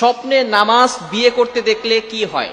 স্বপ্নে নামাজ বিয়ে করতে দেখলে কি হয়?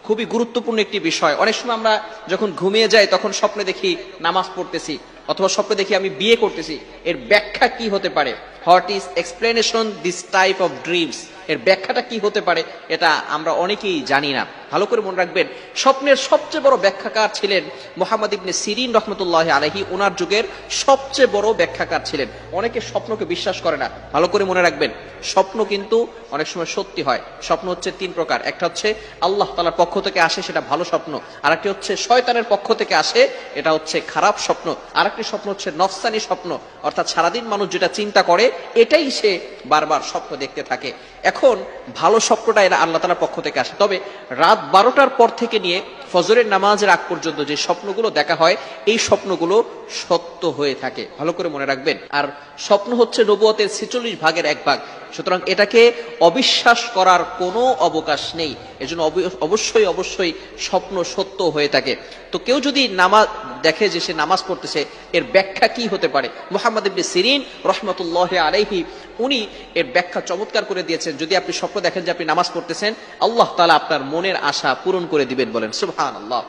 খুবই গুরুত্বপূর্ণ একটি বিষয়। অনেক সময় আমরা যখন ঘুমিয়ে যাই তখন স্বপ্নে দেখি নামাজ পড়তেছি, অথবা স্বপ্নে দেখি আমি বিয়ে করতেছি। এর ব্যাখ্যা কি হতে পারে? What is explanation this type of dreams? এর ব্যাখ্যাটা কি হতে পারে এটা আমরা অনেকেই জানি না। ভালো করে মনে রাখবেন, স্বপ্নের সবচেয়ে বড় ব্যাখ্যাকার ছিলেন মুহাম্মদ ইবনে সিরিন রহমতুল্লাহ আলাইহি। ওনার যুগের সবচেয়ে বড় ব্যাখ্যাকার ছিলেন। অনেকে স্বপ্নকে বিশ্বাস করে না। ভালো করে মনে রাখবেন, স্বপ্ন কিন্তু অনেক সময় সত্যি হয়। স্বপ্ন হচ্ছে তিন প্রকার। একটা হচ্ছে আল্লাহ তাআলার পক্ষ থেকে আসে, সেটা ভালো স্বপ্ন। আরেকটি হচ্ছে শয়তানের পক্ষ থেকে আসে, এটা হচ্ছে খারাপ স্বপ্ন। আরেকটি স্বপ্ন হচ্ছে নফসানি স্বপ্ন, অর্থাৎ সারাদিন মানুষ যেটা চিন্তা করে এটাই সে বারবার স্বপ্ন দেখতে থাকে। এখন ভালো স্বপ্নটা এরা আল্লাহ তাআলার পক্ষ থেকে আসে। তবে রাত 12টার পর থেকে নিয়ে ফজরের নামাজের আগ পর্যন্ত যে স্বপ্নগুলো দেখা হয়, এই স্বপ্নগুলো সত্য হয়ে থাকে। ভালো করে মনে রাখবেন। আর স্বপ্ন হচ্ছে নবুয়তের 46 ভাগের 1 ভাগ। সুতরাং এটাকে অবিশ্বাস করার কোনো অবকাশ নেই। এজন্য অবশ্যই অবশ্যই স্বপ্ন সত্য হয়ে থাকে। তো কেউ যদি নামাজ দেখে যে সে নামাজ পড়তেছে, এর ব্যাখ্যা কি হতে পারে? মুহাম্মদ ইবনে সিরিন রাহমাতুল্লাহি আলাইহি উনি এর ব্যাখ্যা চমৎকার করে দিয়েছেন। যদি আপনি স্বপ্ন দেখেন যে আপনি নামাজ পড়তেছেন, আল্লাহ তাআলা আপনার মনের আশা পূরণ করে দিবেন। বলেন সুবহানাল্লাহ।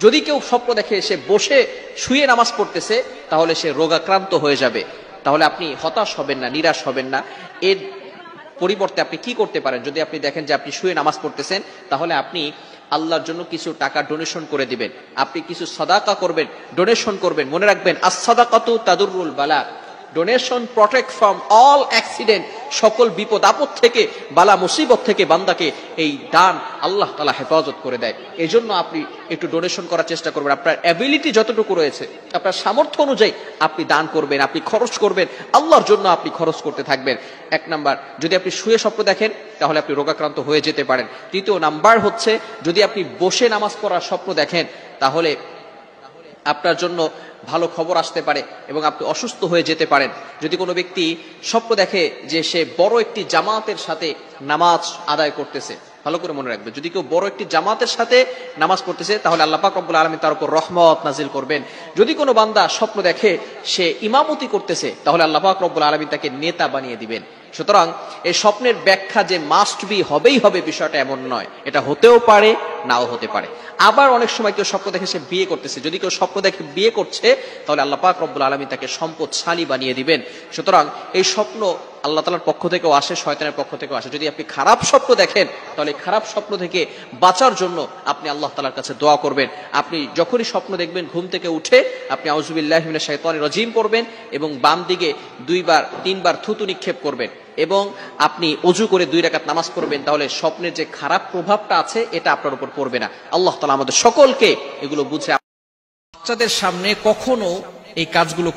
যদি কেউ স্বপ্ন দেখে সে বসে শুয়ে নামাজ পড়তেছে, তাহলে সে রোগাক্রান্ত হয়ে যাবে। তাহলে আপনি হতাশ হবেন না, নিরাশ হবেন না। এর পরিবর্তে আপনি কি করতে পারেন? যদি আপনি দেখেন যে আপনি শুয়ে নামাজ পড়তেছেন, তাহলে আপনি আল্লাহর জন্য কিছু টাকা ডোনেশন করে দিবেন। আপনি কিছু সাদাকা করবেন, ডোনেশন করবেন। মনে রাখবেন, আস-সাদাকাতু তাদুররুল বালা। Donation protect from all accident. সকল বিপদ আপদ থেকে, বালা মুসিবত থেকে বান্দাকে এই দান আল্লাহ তাআলা হেফাজত করে দেয়। এই জন্য আপনি একটু ডোনেশন করার চেষ্টা করবেন। আপনার অ্যাবিলিটি যতটুকু রয়েছে, আপনার সামর্থ্য অনুযায়ী আপনি দান করবেন, আপনি খরচ করবেন, আল্লাহর জন্য আপনি খরচ করতে থাকবেন। 1 নাম্বার, যদি আপনি শুয়ে স্বপ্ন দেখেন তাহলে আপনি রোগাক্রান্ত হয়ে যেতে পারেন। 3য় নাম্বার হচ্ছে, যদি আপনি বসে নামাজ পড়ার স্বপ্ন দেখেন, তাহলে আপনার জন্য ভালো খবর আসতে পারে এবং আপনি অসুস্থ হয়ে যেতে পারেন। যদি কোনো ব্যক্তি স্বপ্ন দেখে যে সে বড় একটি জামাতের সাথে নামাজ আদায় করতেছে, ভালো করে মনে রাখবেন, যদি কেউ বড় একটি জামাতের সাথে নামাজ পড়তেছে, তাহলে আল্লাহ পাক রব্বুল আলামিন তার উপর রহমত নাজিল করবেন। যদি কোনো বান্দা স্বপ্ন দেখে সে ইমামতি করতেছে, তাহলে আল্লাহ পাক রব্বুল আলামিন তাকে নেতা বানিয়ে দিবেন। সুতরাং এই স্বপ্নের ব্যাখ্যা যে মাস্ট বি হবেই হবে, বিষয়টা এমন নয়। এটা হতেও পারে, নাও হতে পারে। আবার অনেক সময় কেউ স্বপ্ন দেখে সে বিয়ে করতেছে। যদি কেউ স্বপ্ন দেখে বিয়ে করছে, তাহলে আল্লাহ পাক রব্বুল আলামিন তাকে সম্পদশালী বানিয়ে দিবেন। সুতরাং এই স্বপ্ন আল্লাহ তাআলার পক্ষ থেকেও আসে, শয়তানের পক্ষ থেকেও আসে। যদি আপনি খারাপ স্বপ্ন দেখেন, তাহলে খারাপ স্বপ্ন থেকে বাঁচার জন্য আপনি আল্লাহ তাআলার কাছে দোয়া করবেন। আপনি যখনই স্বপ্ন দেখবেন, ঘুম থেকে উঠে আপনি আউযু বিল্লাহি মিনাশ শাইতানির রাজিম পড়বেন এবং বাম দিকে 2বার 3বার থুতু নিক্ষেপ করবেন এবং আপনি ওযু করে 2 রাকাত নামাজ পড়বেন। তাহলে স্বপ্নের যে খারাপ প্রভাবটা আছে, এটা আপনার উপর পড়বে না। আল্লাহ তাআলা আমাদের সকলকে এগুলো বুঝে, বাচ্চাদের সামনে কখনো এই কাজগুলো